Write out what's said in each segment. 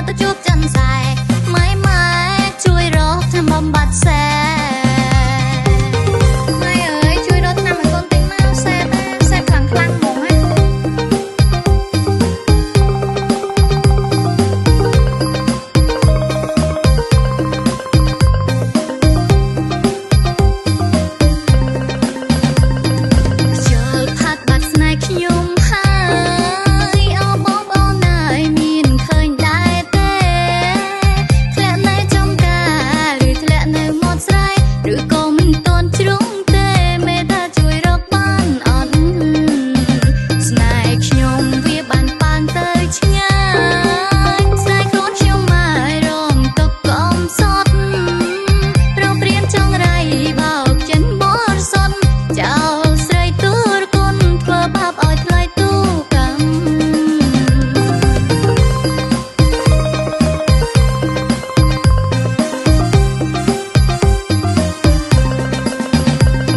ទៅជួបចិនសែម៉ែម៉ែជួយរកថ្នាំបំបត្តិសែម៉ែអើយជួយរកថ្នាំឲ្យកូនតិចមកសែសែខ្លាំងខ្លាំងហ្មងណាខ្ញុំហើយអូបងបងណើយមានឃើញដែរទេធ្លាក់នៅចំការឬធ្លាក់នៅមាត់ស្រែឬក៏មិនទាន់ជ្រុងទេមេតាជួយរកបានអត់ស្នេហ៍ខ្ញុំវាបានប៉ាងទៅឆ្ងាយស្នេហ៍ខ្លួនខ្ញុំមករងទុកកំសត់រងព្រានចងរៃបោកចិនបរសុនចោលស្រីទូរគុណធ្វើបាបឲ្យថ្លៃទូកម្ម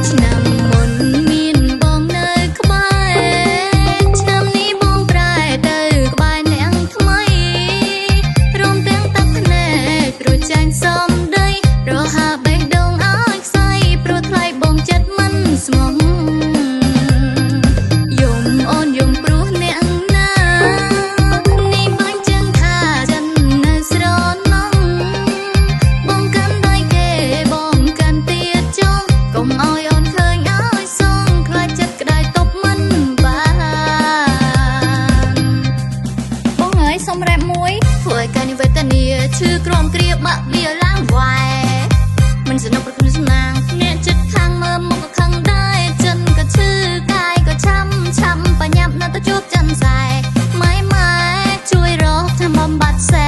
ឆ្នាំមុនមានបងនៅក្បែរឆ្នាំនេះបងប្រែទៅក្បែរអ្នកថ្មីរួមទាំងទឹកភ្នែកព្រោះចាញ់សំដីរហាបេះដូងឲ្យខ្សែព្រោះថ្លៃបងចិត្តមិនស្មោះយំអូនយំព្រោះអ្នកណានេះបាញ់ចឹងថាចិននៅស្រណំបងកាន់ដៃគេបងកាន់ទៀតចុះកុំឲ្យអូនឃើញឲ្យសងខ្លាចចិត្តក្តៅតប់មិនបានបងអើយសុំរ៉េបមួយធ្វើឲ្យកាយនិវេទនាឈឺក្រំគ្រាបាក់បៀឡើងវ៉ែមិនសនុកប្រគំស្នាងអ្នកចិត្តខាងមើលមុខក៏ខឹងដែរចិនក៏ឈឺកាយក៏ឆាំបញ្ញាប់នៅទៅជួបចិនសែម៉ែម៉ែជួយរកថ្នាំបំបត្តិសែ